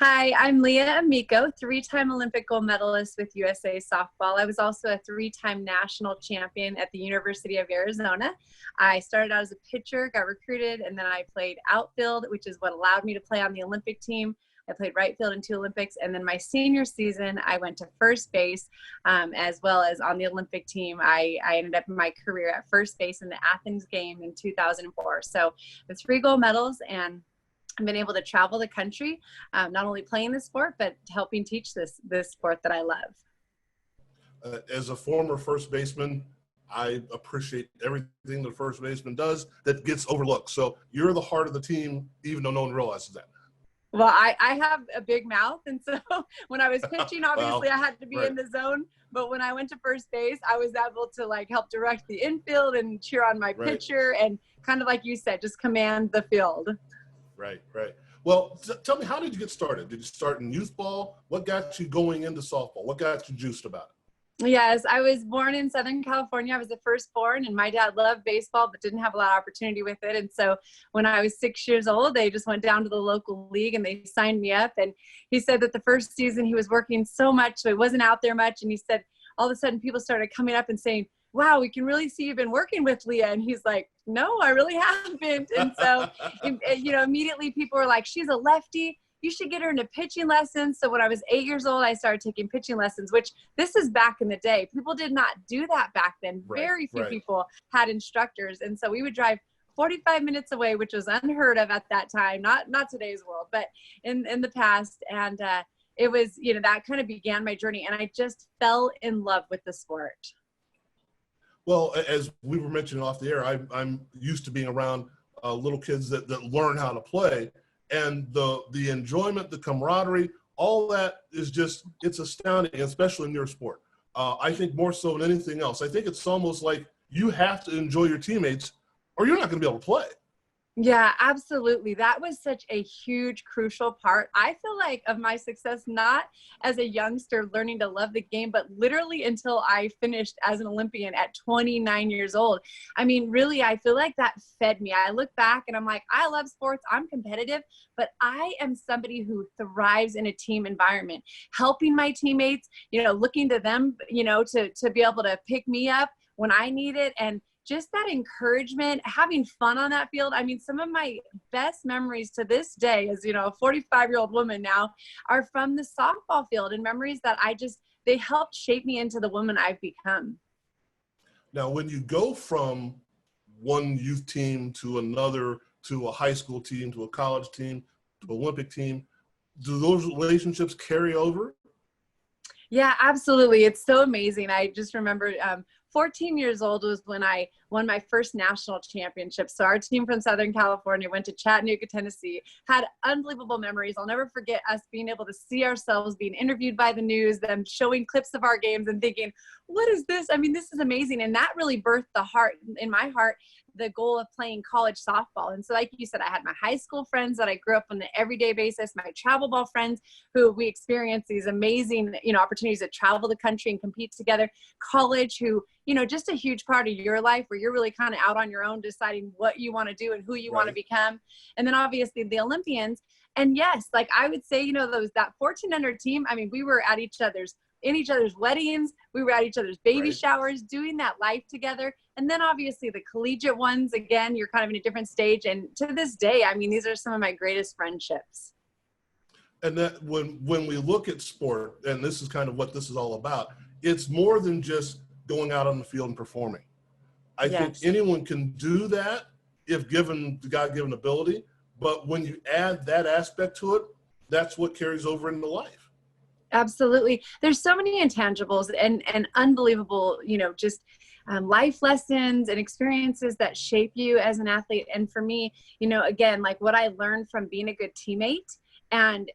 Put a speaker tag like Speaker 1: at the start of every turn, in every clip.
Speaker 1: Hi, I'm Leah Amico, three-time Olympic gold medalist with USA softball. I was also a three-time national champion at the University of Arizona. I started out as a pitcher, got recruited, and then I played outfield, which is what allowed me to play on the Olympic team. I played right field in 2 Olympics, and then my senior season, I went to first base, as well as on the Olympic team. I ended up in my career at first base in the Athens game in 2004. So the 3 gold medals, and I've been able to travel the country, not only playing the sport, but helping teach this sport that I love.
Speaker 2: As a former first baseman, I appreciate everything the first baseman does that gets overlooked. So you're the heart of the team, even though no one realizes that.
Speaker 1: Well, I have a big mouth, and so when I was pitching, obviously I had to be
Speaker 2: right.
Speaker 1: in the zone. But when I went to first base, I was able to help direct the infield and cheer on my pitcher, and kind of like you said, just command the field.
Speaker 2: Right. Well, tell me, how did you get started? Did you start in youth ball? What got you going into softball? What got you juiced about it?
Speaker 1: Yes, I was born in Southern California. I was the firstborn, and my dad loved baseball but didn't have a lot of opportunity with it. And so when I was 6 years old, they just went down to the local league and they signed me up. And he said that the first season he was working so much, so he wasn't out there much. And he said all of a sudden people started coming up and saying, "Wow, we can really see you've been working with Leah." And he's like, "No, I really haven't." And so, immediately people were like, "She's a lefty. You should get her into pitching lessons." So when I was 8 years old, I started taking pitching lessons, which this is back in the day. People did not do that back then. Very few people had instructors. And so we would drive 45 minutes away, which was unheard of at that time, not today's world, but in the past. And it was, that kind of began my journey. And I just fell in love with the sport.
Speaker 2: Well, as we were mentioning off the air, I'm used to being around little kids that learn how to play, and the enjoyment, the camaraderie, all that is just, it's astounding, especially in your sport. I think more so than anything else. I think it's almost like you have to enjoy your teammates or you're not going to be able to play.
Speaker 1: Yeah, absolutely. That was such a huge, crucial part, I feel like, of my success, not as a youngster learning to love the game, but literally until I finished as an Olympian at 29 years old. I mean, really, I feel like that fed me. I look back and I'm like, I love sports. I'm competitive, but I am somebody who thrives in a team environment, helping my teammates, looking to them, to be able to pick me up when I need it. And just that encouragement, having fun on that field. I mean, some of my best memories to this day as, a 45-year-old woman now are from the softball field, and memories that they helped shape me into the woman I've become.
Speaker 2: Now, when you go from one youth team to another, to a high school team, to a college team, to an Olympic team, do those relationships carry over?
Speaker 1: Yeah, absolutely. It's so amazing. I just remember 14 years old was when I won my first national championship. So our team from Southern California went to Chattanooga, Tennessee, had unbelievable memories. I'll never forget us being able to see ourselves being interviewed by the news, them showing clips of our games and thinking, what is this? I mean, this is amazing. And that really birthed in my heart, the goal of playing college softball. And so like you said, I had my high school friends that I grew up on an everyday basis, my travel ball friends who we experienced these amazing, opportunities to travel the country and compete together, college who, just a huge part of your life where you're really kind of out on your own deciding what you want to do and who you want to become. And then obviously the Olympians. And yes, I would say, that 14 under team, I mean, we were at in each other's weddings, we were at each other's baby showers, doing that life together. And then obviously the collegiate ones, again, you're kind of in a different stage. And to this day, I mean, these are some of my greatest friendships.
Speaker 2: And that when we look at sport, and this is kind of what this is all about, it's more than just going out on the field and performing. I think anyone can do that if given the God-given ability, but when you add that aspect to it, that's what carries over into life.
Speaker 1: Absolutely. There's so many intangibles and unbelievable, life lessons and experiences that shape you as an athlete. And for me, again, what I learned from being a good teammate and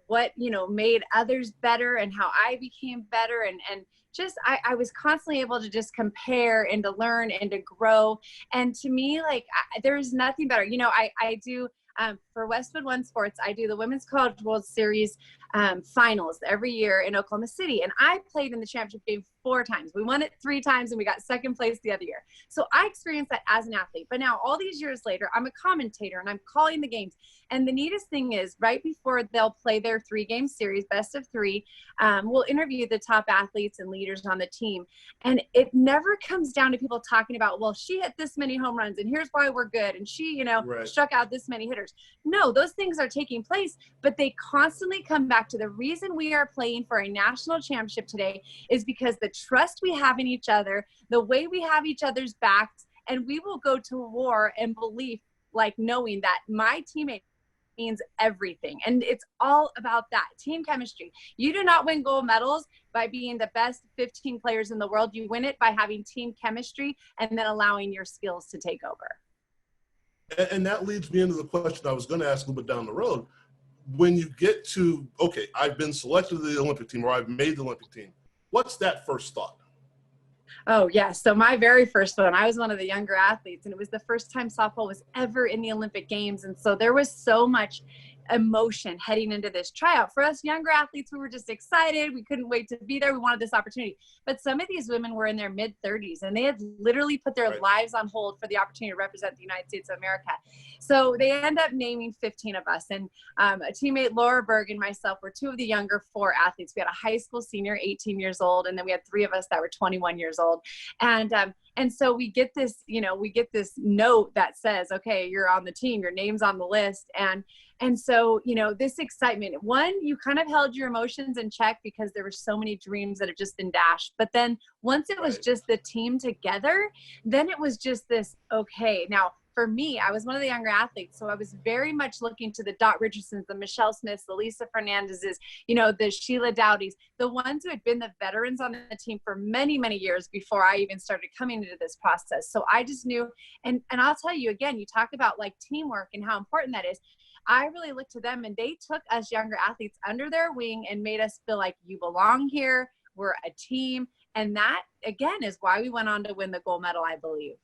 Speaker 1: what, made others better and how I became better. And just, I was constantly able to just compare and to learn and to grow. And to me, there's nothing better. I do, for Westwood One Sports, I do the Women's College World Series finals every year in Oklahoma City. And I played in the championship game 4 times. We won it 3 times and we got second place the other year. So I experienced that as an athlete. But now all these years later, I'm a commentator and I'm calling the games. And the neatest thing is right before they'll play their 3-game series, best of 3, we'll interview the top athletes and leaders on the team. And it never comes down to people talking about, well, she hit this many home runs and here's why we're good. And she, struck out this many hitters. No, those things are taking place, but they constantly come back to the reason we are playing for a national championship today is because the trust we have in each other, the way we have each other's backs, and we will go to war and belief, like knowing that my teammate means everything. And it's all about that team chemistry. You do not win gold medals by being the best 15 players in the world. You win it by having team chemistry and then allowing your skills to take over.
Speaker 2: And that leads me into the question I was going to ask a little bit down the road. When you get to, okay, I've been selected to the Olympic team or I've made the Olympic team, what's that first thought?
Speaker 1: Oh, yeah. So my very first one, I was one of the younger athletes, and it was the first time softball was ever in the Olympic Games. And so there was so much emotion heading into this tryout. For us younger athletes, we were just excited. We couldn't wait to be there. We wanted this opportunity. But some of these women were in their mid-30s, and they had literally put their lives on hold for the opportunity to represent the United States of America. So they end up naming 15 of us. And a teammate, Laura Berg, and myself were 2 of the younger 4 athletes. We had a high school senior, 18 years old, and then we had 3 of us that were 21 years old. And so we get this, note that says, okay, you're on the team, your name's on the list. And so, this excitement, one, you kind of held your emotions in check because there were so many dreams that have just been dashed. But then once it was just the team together, then it was just this, okay, now for me, I was one of the younger athletes. So I was very much looking to the Dot Richardsons, the Michelle Smiths, the Lisa Fernandezes, the Sheila Dowdies, the ones who had been the veterans on the team for many, many years before I even started coming into this process. So I just knew, and I'll tell you again, you talk about like teamwork and how important that is. I really looked to them, and they took us younger athletes under their wing and made us feel like you belong here. We're a team. And that, again, is why we went on to win the gold medal, I believe.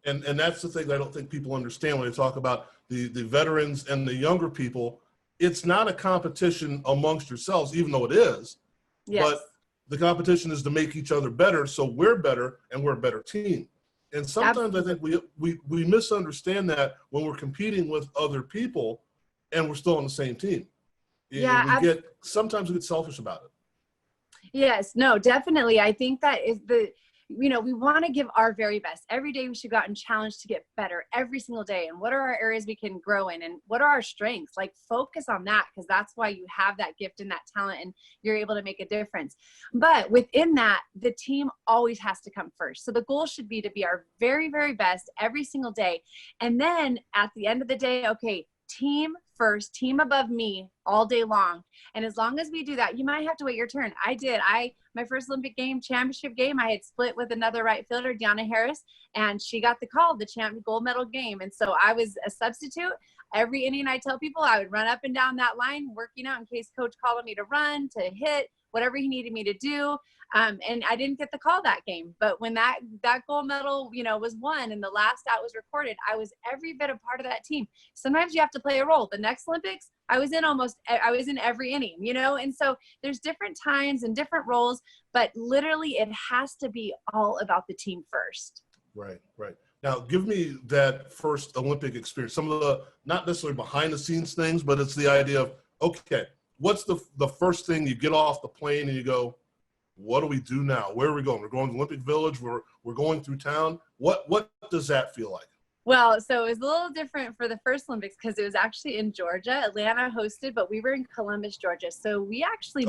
Speaker 2: And that's the thing I don't think people understand when they talk about the veterans and the younger people. It's not a competition amongst yourselves, even though it is. Yes. But the competition is to make each other better, so we're better and we're a better team. And sometimes I think we misunderstand that when we're competing with other people and we're still on the same team.
Speaker 1: Yeah,
Speaker 2: sometimes we get selfish about it.
Speaker 1: Yes, no, definitely. I think that is we want to give our very best. Every day we should go out and challenge to get better every single day. And what are our areas we can grow in? And what are our strengths? Like, focus on that, because that's why you have that gift and that talent and you're able to make a difference. But within that, the team always has to come first. So the goal should be to be our very, very best every single day. And then at the end of the day, okay, team first, team above me all day long. And as long as we do that, you might have to wait your turn. I did. My first Olympic championship game, I had split with another right fielder, Deanna Harris, and she got the call, the gold medal game. And so I was a substitute. Every inning, I tell people I would run up and down that line, working out in case coach called on me to run, to hit, whatever he needed me to do. And I didn't get the call that game. But when that gold medal, was won and the last out was recorded, I was every bit a part of that team. Sometimes you have to play a role. The next Olympics, I was in every inning, and so there's different times and different roles, but literally it has to be all about the team first.
Speaker 2: Right. Now, give me that first Olympic experience, some of the, not necessarily behind the scenes things, but it's the idea of, okay, what's the first thing you get off the plane and you go, what do we do now? Where are we going? We're going to Olympic Village. We're going through town. What does that feel like?
Speaker 1: Well, so it was a little different for the first Olympics because it was actually in Georgia. Atlanta hosted, but we were in Columbus, Georgia. So we actually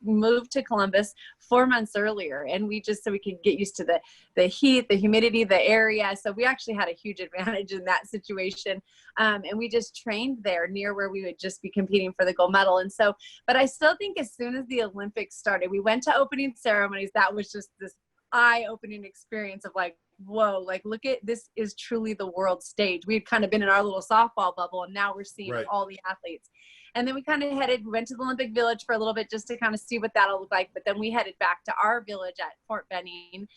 Speaker 1: moved to Columbus 4 months earlier, and so we could get used to the heat, the humidity, the area. So we actually had a huge advantage in that situation. And we just trained there near where we would just be competing for the gold medal. And so, but I still think as soon as the Olympics started, we went to opening ceremonies. That was just this eye-opening experience of like, whoa, like, look at this is truly the world stage. We'd kind of been in our little softball bubble, and now we're seeing all the athletes. And then we kind of went to the Olympic Village for a little bit just to kind of see what that'll look like. But then we headed back to our village at Fort Benning,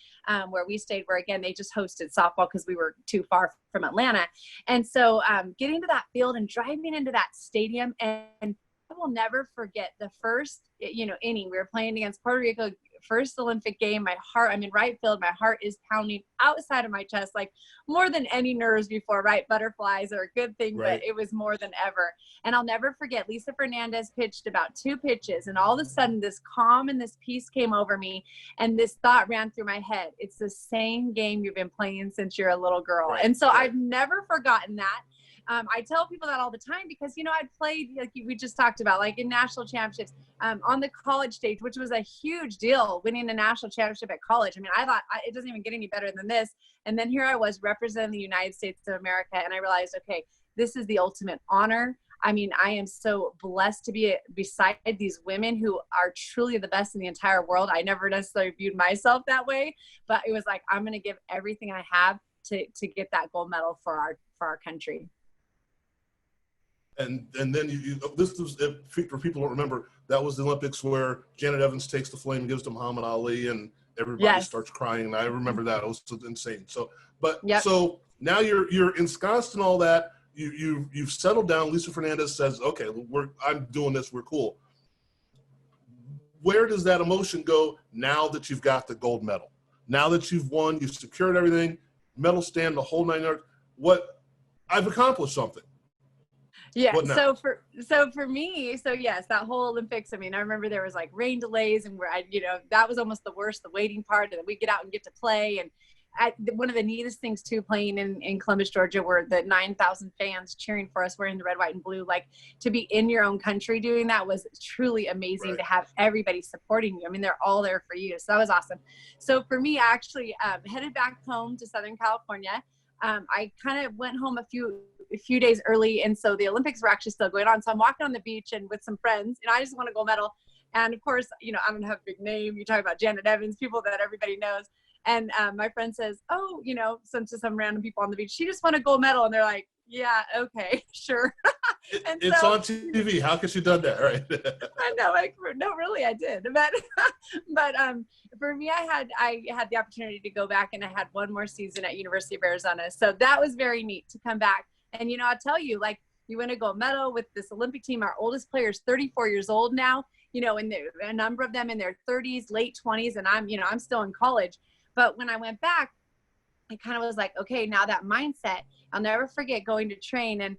Speaker 1: where we stayed, where again, they just hosted softball because we were too far from Atlanta. And so getting to that field and driving into that stadium, and I will never forget the first, inning. We were playing against Puerto Rico first Olympic game, my heart, I'm in right field, my heart is pounding outside of my chest, like more than any nerves before, right? Butterflies are a good thing,
Speaker 2: Right.
Speaker 1: but it was more than ever. And I'll never forget, Lisa Fernandez pitched about 2 pitches, and all of a sudden this calm and this peace came over me, and this thought ran through my head. It's the same game you've been playing since you're a little girl.
Speaker 2: Right.
Speaker 1: And so
Speaker 2: Right.
Speaker 1: I've never forgotten that. I tell people that all the time because, you know, I'd played, like we just talked about, like in national championships, on the college stage, which was a huge deal, winning a national championship at college. I mean, I thought it doesn't even get any better than this. And then here I was representing the United States of America, and I realized, okay, this is the ultimate honor. I mean, I am so blessed to be beside these women who are truly the best in the entire world. I never necessarily viewed myself that way, but it was like, I'm going to give everything I have to get that gold medal for our country.
Speaker 2: And then this was, for people who don't remember, that was the Olympics where Janet Evans takes the flame and gives to Muhammad Ali, and everybody starts crying. And I remember that. It was insane. So, but so now you're ensconced in all that. You've settled down. Lisa Fernandez says, "Okay, I'm doing this. We're cool." Where does that emotion go now that you've got the gold medal? Now that you've won, you've secured everything, medal stand, the whole 9 yards. What I've accomplished something.
Speaker 1: Yeah. So for me, yes, that whole Olympics, I mean, I remember there was like rain delays, and that was almost the worst, the waiting part, and we get out and get to play. And one of the neatest things too, playing in Columbus, Georgia, were the 9,000 fans cheering for us, wearing the red, white, and blue. Like, to be in your own country doing that was truly amazing.
Speaker 2: Right.
Speaker 1: To have everybody supporting you. I mean, they're all there for you. So that was awesome. So for me, I actually headed back home to Southern California. I kind of went home a few days early, and so the Olympics were actually still going on. So I'm walking on the beach and with some friends, and I just want a gold medal. And of course, I don't have a big name. You talk about Janet Evans, people that everybody knows. And my friend says, "Oh, to some random people on the beach, she just won a gold medal." And they're like, "Yeah, okay, sure."
Speaker 2: It's on TV. How could she done that, right?
Speaker 1: I know, no, really, I did. But for me, I had the opportunity to go back, and I had one more season at University of Arizona. So that was very neat to come back. And I'll tell you, like, you win a gold medal with this Olympic team. Our oldest player is 34 years old now. And a number of them in their 30s, late 20s, and I'm still in college. But when I went back, I kind of was like, okay, now that mindset. I'll never forget going to train and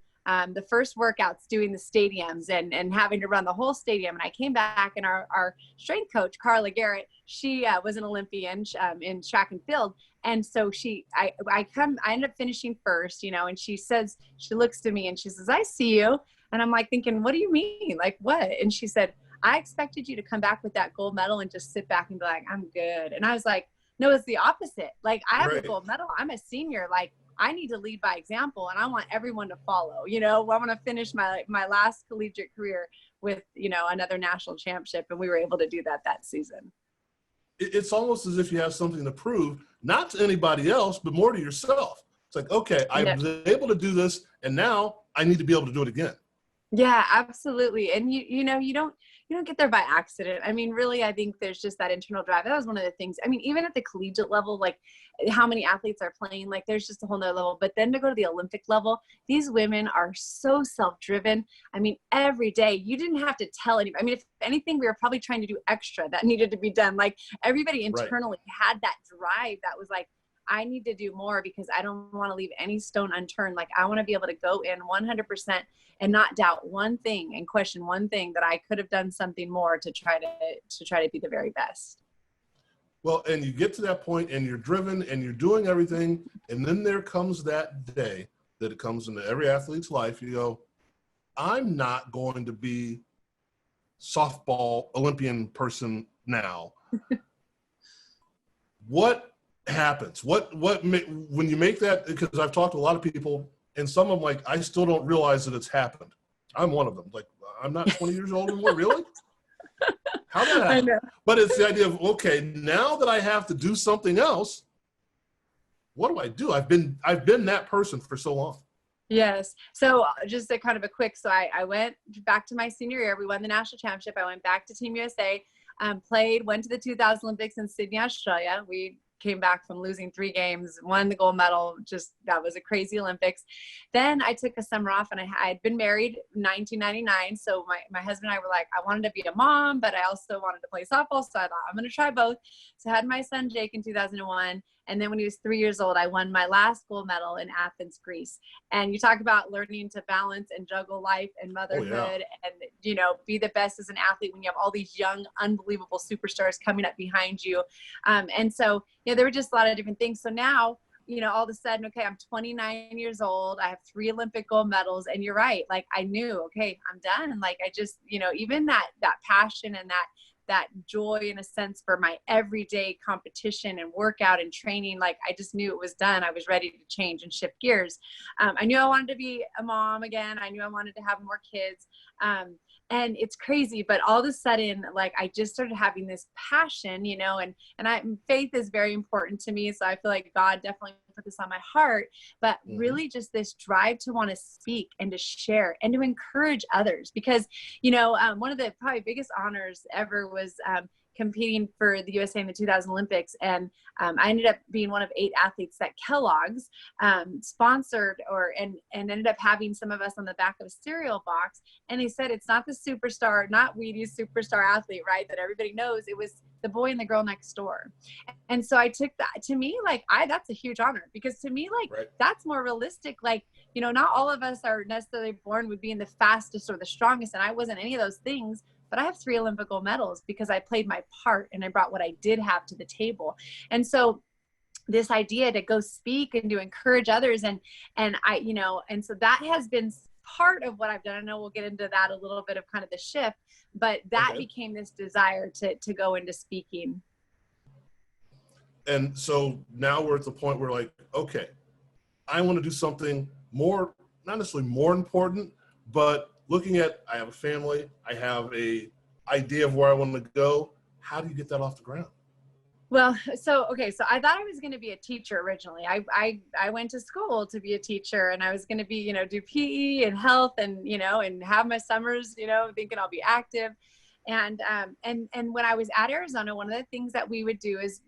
Speaker 1: the first workouts, doing the stadiums and having to run the whole stadium. And I came back, and our strength coach, Carla Garrett, she was an Olympian in track and field. And so I ended up finishing first, and she looks to me and she says, "I see you." And I'm like thinking, what do you mean? Like, what? And she said, "I expected you to come back with that gold medal and just sit back and be like, I'm good." And I was like, no, it's the opposite. Like, I have the gold medal. I'm a senior. Like, I need to lead by example, and I want everyone to follow. I want to finish my last collegiate career with, another national championship. And we were able to do that season.
Speaker 2: It's almost as if you have something to prove, not to anybody else, but more to yourself. It's like, okay, I was able to do this, and now I need to be able to do it again.
Speaker 1: Yeah, absolutely. And you don't get there by accident. I mean, really, I think there's just that internal drive. That was one of the things. I mean, even at the collegiate level, like how many athletes are playing, like there's just a whole nother level. But then to go to the Olympic level, these women are so self-driven. I mean, every day you didn't have to tell anybody. I mean, if anything, we were probably trying to do extra that needed to be done. Like, everybody internally had that drive that was like, I need to do more because I don't want to leave any stone unturned. Like, I want to be able to go in 100% and not doubt one thing and question one thing, that I could have done something more to try to be the very best.
Speaker 2: Well, and you get to that point and you're driven and you're doing everything. And then there comes that day that it comes into every athlete's life. You go, I'm not going to be softball Olympian person now. What happens? When you make that, because I've talked to a lot of people, and some of them, like, I still don't realize that it's happened. I'm one of them. Like, I'm not 20 years old anymore. Really? How did that happen? I know. But it's the idea of, okay, now that I have to do something else, what do I do? I've been that person for so long.
Speaker 1: Yes. So just a kind of a quick, so I went back to my senior year. We won the national championship. I went back to Team USA, went to the 2000 Olympics in Sydney, Australia. We came back from losing 3 games, won the gold medal. Just, that was a crazy Olympics. Then I took a summer off, and I had been married in 1999. So my husband and I were like, I wanted to be a mom, but I also wanted to play softball. So I thought, I'm going to try both. So I had my son, Jake, in 2001. And then when he was 3 years old, I won my last gold medal in Athens, Greece. And you talk about learning to balance and juggle life and motherhood and, you know, be the best as an athlete when you have all these young, unbelievable superstars coming up behind you. And so, you know, there were just a lot of different things. So now, you know, all of a sudden, okay, I'm 29 years old. I have 3 Olympic gold medals. And you're right. Like, I knew, okay, I'm done. Like, I just, you know, even that passion and that joy in a sense for my everyday competition and workout and training, like, I just knew it was done. I was ready to change and shift gears. I knew I wanted to be a mom again. I knew I wanted to have more kids. And it's crazy, but all of a sudden, like, I just started having this passion, you know, and faith is very important to me. So I feel like God definitely put this on my heart, but really just this drive to want to speak and to share and to encourage others, because, you know, one of the probably biggest honors ever was, competing for the USA in the 2000 Olympics. And I ended up being one of 8 athletes that Kellogg's sponsored and ended up having some of us on the back of a cereal box. And they said, it's not the superstar, not Wheaties superstar athlete, right, that everybody knows. It was the boy and the girl next door. And so I took that. To me, like, that's a huge honor, because to me, like, that's more realistic. Like, you know, not all of us are necessarily born with being the fastest or the strongest. And I wasn't any of those things. But I have 3 Olympic gold medals because I played my part and I brought what I did have to the table. And so this idea to go speak and to encourage others and I, you know, and so that has been part of what I've done. I know we'll get into that a little bit of kind of the shift, but that became this desire to go into speaking.
Speaker 2: And so now we're at the point where, like, okay, I want to do something more, not necessarily more important, but looking at, I have a family, I have a idea of where I want to go. How do you get that off the ground?
Speaker 1: Well, so I thought I was going to be a teacher originally. I went to school to be a teacher, and I was going to be, you know, do PE and health and, you know, and have my summers, you know, thinking I'll be active. And when I was at Arizona, one of the things that we would do is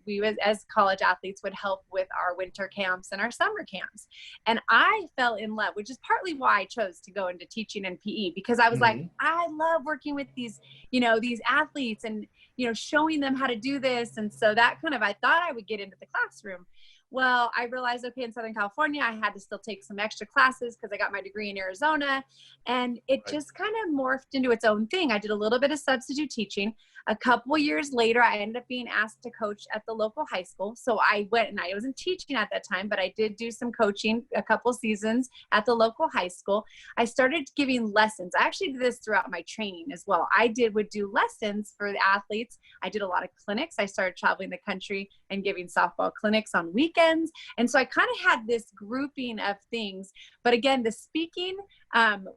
Speaker 1: as college athletes would help with our winter camps and our summer camps. And I fell in love, which is partly why I chose to go into teaching and PE, because I was like, I love working with these, you know, these athletes and, you know, showing them how to do this. And so that kind of, I thought I would get into the classroom. Well, I realized, okay, in Southern California, I had to still take some extra classes because I got my degree in Arizona, and it just kind of morphed into its own thing. I did a little bit of substitute teaching. A couple years later, I ended up being asked to coach at the local high school. So I went, and I wasn't teaching at that time, but I did do some coaching a couple seasons at the local high school. I started giving lessons. I actually did this throughout my training as well. Would do lessons for the athletes. I did a lot of clinics. I started traveling the country and giving softball clinics on weekends. And so I kind of had this grouping of things. But again, the speaking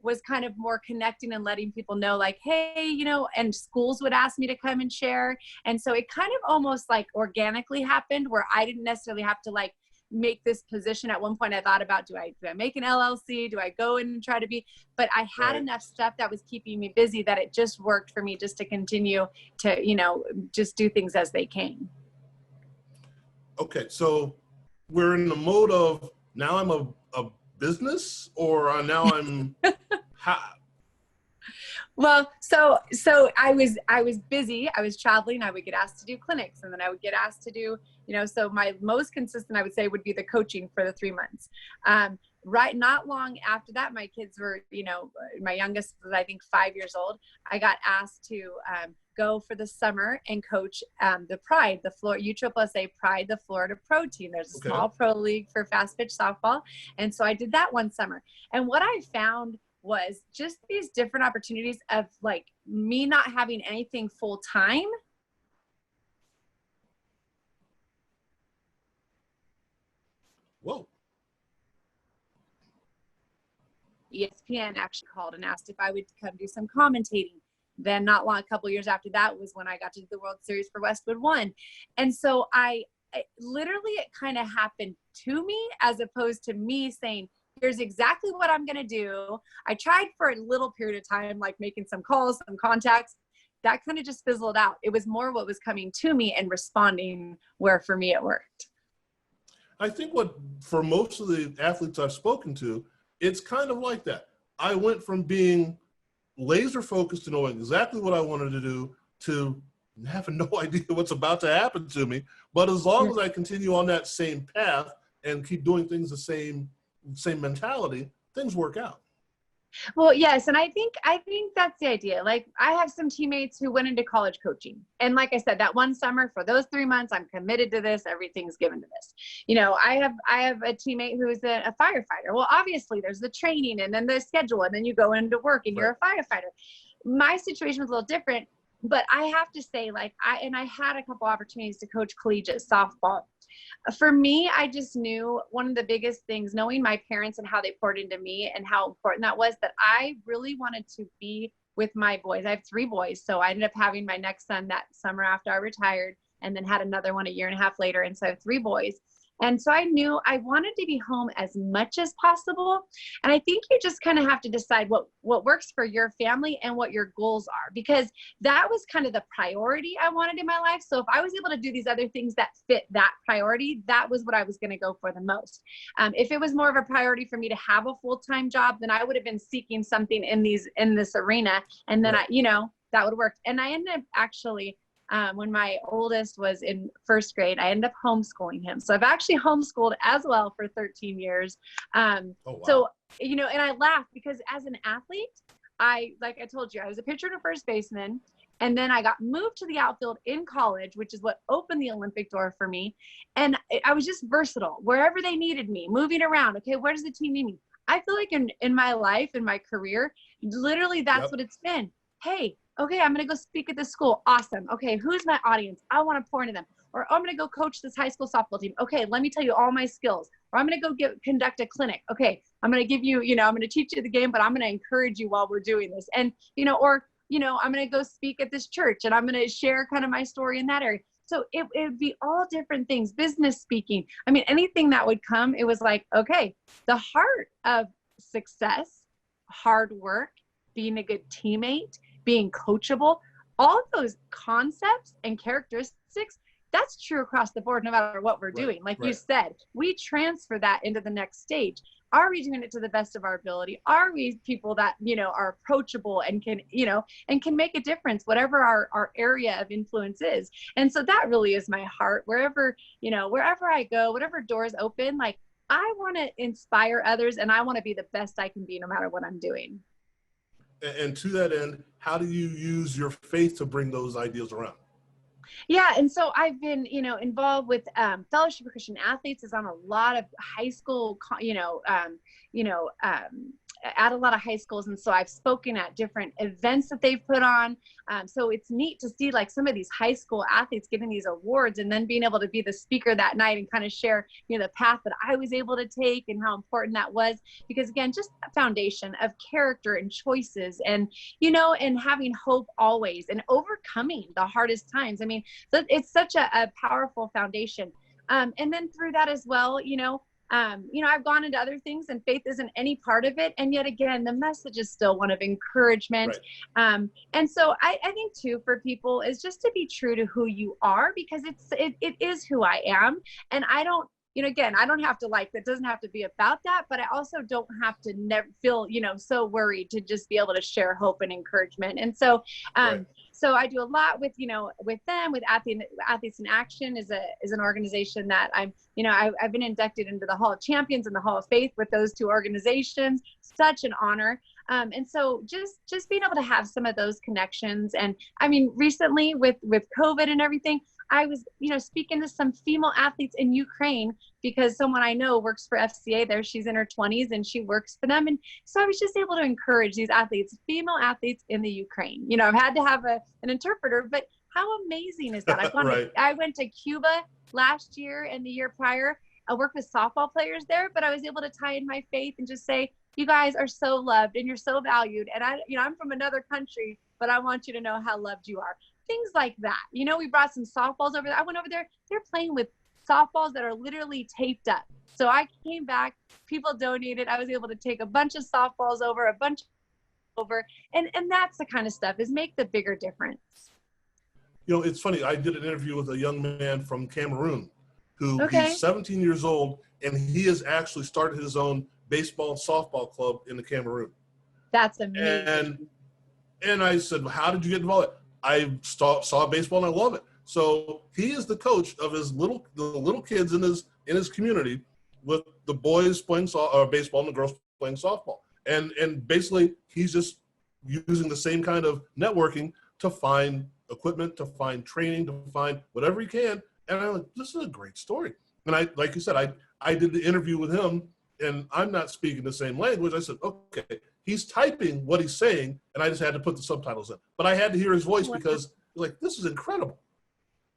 Speaker 1: was kind of more connecting and letting people know, like, hey, you know, and schools would ask me to come and share. And so it kind of almost like organically happened, where I didn't necessarily have to like make this position. At one point I thought about, do I make an LLC? Do I go in and try to be, but I had enough stuff that was keeping me busy that it just worked for me just to continue to, you know, just do things as they came.
Speaker 2: Okay. So we're in the mode of, now I'm a business, or now I'm
Speaker 1: Well, so I was busy. I was traveling. I would get asked to do clinics, and then I would get asked to do, you know, so my most consistent, I would say, would be the coaching for the 3 months. Right. Not long after that, my kids were, you know, my youngest was, I think, 5 years old. I got asked to go for the summer and coach the Pride, the USSSA Pride, the Florida Pro team. There's a small pro league for fast pitch softball. And so I did that one summer. And what I found was just these different opportunities of like me not having anything full time.
Speaker 2: Whoa.
Speaker 1: ESPN actually called and asked if I would come do some commentating. Then not long, a couple years after that was when I got to do the World Series for Westwood One. And so literally it kind of happened to me, as opposed to me saying, here's exactly what I'm going to do. I tried for a little period of time, like making some calls, some contacts. That kind of just fizzled out. It was more what was coming to me and responding, where for me it worked.
Speaker 2: I think what, for most of the athletes I've spoken to, it's kind of like that. I went from being laser focused to knowing exactly what I wanted to do to having no idea what's about to happen to me. But as long as I continue on that same path and keep doing things the same mentality, things work out.
Speaker 1: Well, yes. And I think that's the idea. Like, I have some teammates who went into college coaching. And like I said, that one summer for those 3 months, I'm committed to this. Everything's given to this. You know, I have a teammate who is a firefighter. Well, obviously there's the training and then the schedule, and then you go into work and you're a firefighter. My situation was a little different, but I have to say, like, I had a couple opportunities to coach collegiate softball. For me, I just knew one of the biggest things, knowing my parents and how they poured into me and how important that was, that I really wanted to be with my boys. I have 3 boys. So I ended up having my next son that summer after I retired, and then had another one a year and a half later. And so I have 3 boys. And so I knew I wanted to be home as much as possible. And I think you just kind of have to decide what works for your family and what your goals are, because that was kind of the priority I wanted in my life. So if I was able to do these other things that fit that priority, that was what I was going to go for the most. If it was more of a priority for me to have a full-time job, then I would have been seeking something in this arena. And then that would work. And I ended up actually, when my oldest was in 1st grade, I ended up homeschooling him. So I've actually homeschooled as well for 13 years. So, and I laugh because as an athlete, like I told you, I was a pitcher and a first baseman. And then I got moved to the outfield in college, which is what opened the Olympic door for me. And I was just versatile wherever they needed me, moving around. Okay, where does the team need me? I feel like in my life, in my career, literally that's what it's been. Hey, okay, I'm going to go speak at this school. Awesome. Okay, who's my audience? I want to pour into them. Or I'm going to go coach this high school softball team. Okay, let me tell you all my skills. Or I'm going to go conduct a clinic. Okay, I'm going to give you, I'm going to teach you the game, but I'm going to encourage you while we're doing this. And, I'm going to go speak at this church, and I'm going to share kind of my story in that area. So it would be all different things, business speaking. I mean, anything that would come, it was like, okay, the heart of success, hard work, being a good teammate, being coachable, all of those concepts and characteristics, that's true across the board, no matter what we're doing. Like you said, we transfer that into the next stage. Are we doing it to the best of our ability? Are we people that, are approachable and can make a difference, whatever our area of influence is? And so that really is my heart. Wherever I go, whatever doors open, like, I want to inspire others, and I want to be the best I can be no matter what I'm doing.
Speaker 2: And to that end, how do you use your faith to bring those ideas around?
Speaker 1: Yeah. And so I've been, involved with Fellowship of Christian Athletes, is on a lot of high school, at a lot of high schools. And so I've spoken at different events that they've put on. So it's neat to see like some of these high school athletes getting these awards, and then being able to be the speaker that night and kind of share, the path that I was able to take and how important that was. Because again, just a foundation of character and choices and, and having hope always and overcoming the hardest times. I mean, so it's such a powerful foundation. And then through that as well, I've gone into other things, and faith isn't any part of it. And yet again, the message is still one of encouragement. Right. And so I think too, for people, is just to be true to who you are, because it is who I am. And I don't, again, I don't have to it doesn't have to be about that, but I also don't have to never feel, so worried to just be able to share hope and encouragement. And so, right. So I do a lot with, with them, with Athletes in Action is an organization that I've been inducted into the Hall of Champions and the Hall of Faith with those 2 organizations. Such an honor. And so just being able to have some of those connections. And I mean, recently with COVID and everything, I was, speaking to some female athletes in Ukraine, because someone I know works for FCA there. She's in her 20s and she works for them. And so I was just able to encourage these athletes, female athletes in the Ukraine. I've had to have an interpreter, but how amazing is that? I went to Cuba last year and the year prior. I worked with softball players there, but I was able to tie in my faith and just say, you guys are so loved and you're so valued. And I'm from another country, but I want you to know how loved you are. Things like that. We brought some softballs over there. I went over there. They're playing with softballs that are literally taped up. So I came back, people donated. I was able to take a bunch of softballs over, and that's the kind of stuff is make the bigger difference.
Speaker 2: It's funny. I did an interview with a young man from Cameroon who
Speaker 1: Okay.
Speaker 2: he's 17 years old, and he has actually started his own baseball and softball club in the Cameroon.
Speaker 1: That's amazing.
Speaker 2: And I said, well, how did you get involved? I saw baseball and I love it. So he is the coach of the little kids in his community, with the boys playing baseball and the girls playing softball. And basically he's just using the same kind of networking to find equipment, to find training, to find whatever he can. And I'm like, this is a great story. And I, like you said, I did the interview with him, and I'm not speaking the same language. I said, okay, he's typing what he's saying, and I just had to put the subtitles in. But I had to hear his voice because, like, this is incredible.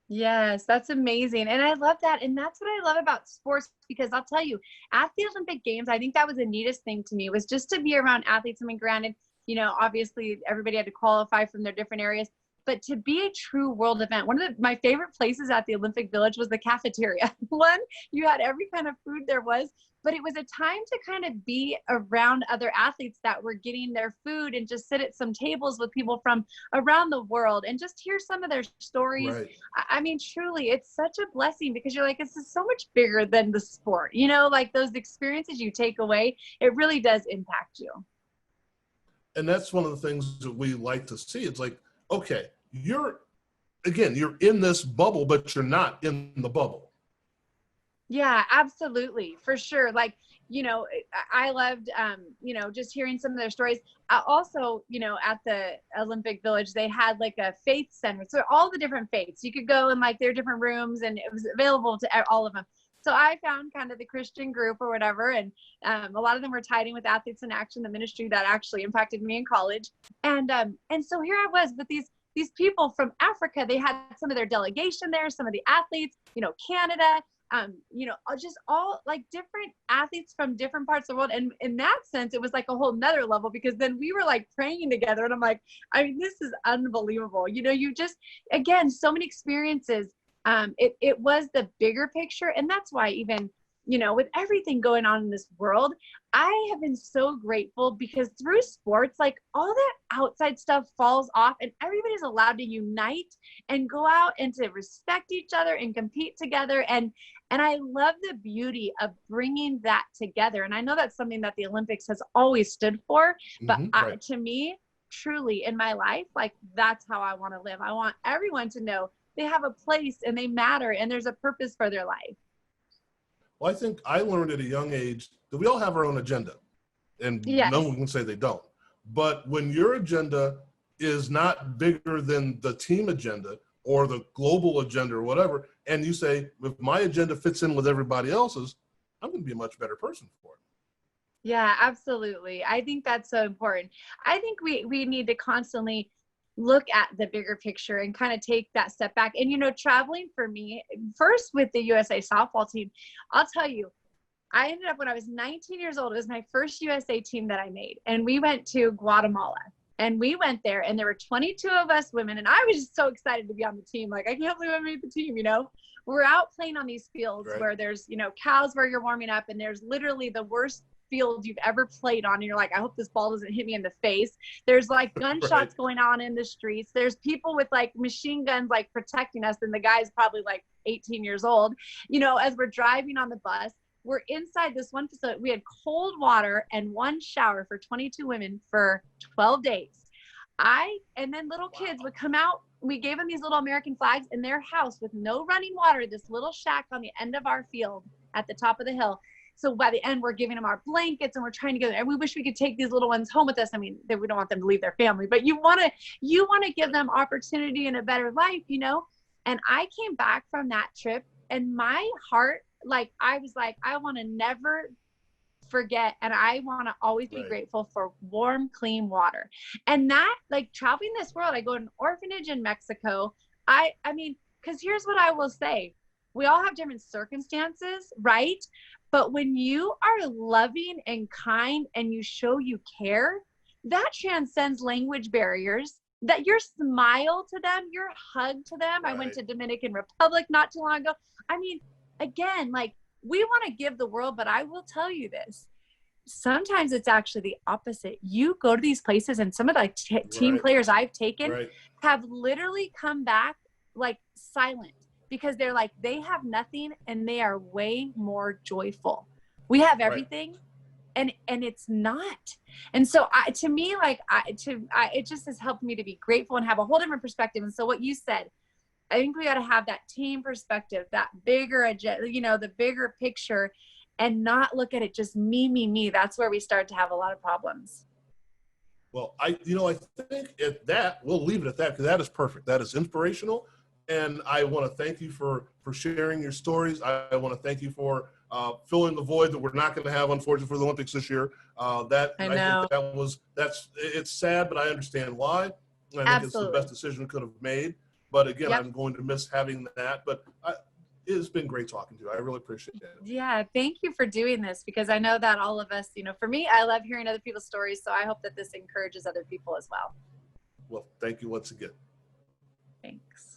Speaker 1: Yes, that's amazing. And I love that. And that's what I love about sports, because I'll tell you, at the Olympic Games, I think that was the neatest thing to me, was just to be around athletes. I mean, granted, you know, obviously everybody had to qualify from their different areas, but to be a true world event, one of my favorite places at the Olympic Village was the cafeteria. One, you had every kind of food there was, but it was a time to kind of be around other athletes that were getting their food, and just sit at some tables with people from around the world and just hear some of their stories.
Speaker 2: Right.
Speaker 1: I mean, truly, it's such a blessing, because you're like, this is so much bigger than the sport, you know, like those experiences you take away, it really does impact you.
Speaker 2: And that's one of the things that we like to see. It's like, okay, you're in this bubble, but you're not in the bubble.
Speaker 1: Yeah, absolutely. For sure. Like, you know, I loved, you know, just hearing some of their stories. Also, you know, at the Olympic Village, they had like a faith center. So all the different faiths, you could go in like their different rooms, and it was available to all of them. So I found kind of the Christian group or whatever. And a lot of them were tied in with Athletes in Action, the ministry that actually impacted me in college. And so here I was with these people from Africa. They had some of their delegation there, some of the athletes, you know, Canada, you know, just all like different athletes from different parts of the world. And in that sense, it was like a whole nother level, because then we were like praying together, and I'm like, I mean, this is unbelievable. You know, you just, again, so many experiences. It was the bigger picture. And that's why, even, you know, with everything going on in this world, I have been so grateful, because through sports, like all that outside stuff falls off, and everybody's allowed to unite and go out and to respect each other and compete together. And I love the beauty of bringing that together. And I know that's something that the Olympics has always stood for, but
Speaker 2: Right.
Speaker 1: To me, truly in my life, like that's how I want to live. I want everyone to know they have a place and they matter, and there's a purpose for their life.
Speaker 2: Well, I think I learned at a young age that we all have our own agenda, and
Speaker 1: Yes.
Speaker 2: no one can say they don't. But when your agenda is not bigger than the team agenda or the global agenda or whatever, and you say, if my agenda fits in with everybody else's, I'm going to be a much better person for it.
Speaker 1: Yeah, absolutely. I think that's so important. I think we need to constantly look at the bigger picture and kind of take that step back. And, you know, traveling for me, first with the USA softball team, I'll tell you, I ended up, when I was 19 years old, it was my first USA team that I made. And we went to Guatemala, and we went there, and there were 22 of us women. And I was just so excited to be on the team. Like, I can't believe I made the team, you know. We're out playing on these fields where there's, you know, cows where you're warming up, and there's literally the worst field you've ever played on. And you're like, I hope this ball doesn't hit me in the face. There's like gunshots going on in the streets. There's people with like machine guns, like protecting us. And the guy's probably like 18 years old, you know, as we're driving on the bus. We're inside this one facility. We had cold water and one shower for 22 women for 12 days. And then little kids would come out. We gave them these little American flags in their house with no running water, this little shack on the end of our field at the top of the hill. So by the end, we're giving them our blankets, and we're trying to get, and we wish we could take these little ones home with us. I mean, we don't want them to leave their family, but you want to give them opportunity and a better life, you know? And I came back from that trip, and my heart, like, I was like, I want to never forget, and I want to always be grateful for warm, clean water. And that, like, traveling this world, I go to an orphanage in Mexico. I mean, because here's what I will say. We all have different circumstances, right? But when you are loving and kind and you show you care, that transcends language barriers. That your smile to them, your hug to them. I went to Dominican Republic not too long ago. I mean, again, like, we want to give the world, but I will tell you this. Sometimes it's actually the opposite. You go to these places, and some of the team players I've taken have literally come back like silent. because they're like, they have nothing and they are way more joyful. We have everything. Right. And it's not. And so to me, like it just has helped me to be grateful and have a whole different perspective. And so what you said, I think we got to have that team perspective, that bigger, the bigger picture, and not look at it just me. That's where we start to have a lot of problems.
Speaker 2: Well, I think at that, we'll leave it at that, because that is perfect. That is inspirational. And I want to thank you for sharing your stories. I want to thank you for filling the void that we're not going to have, unfortunately, for the Olympics this year. I think it's sad, but I understand why. And I think it's the best decision we could have made. But again, I'm going to miss having that. But it's been great talking to you. I really appreciate it.
Speaker 1: Yeah, thank you for doing this, because I know that all of us, for me, I love hearing other people's stories. So I hope that this encourages other people as well.
Speaker 2: Well, thank you once again.
Speaker 1: Thanks.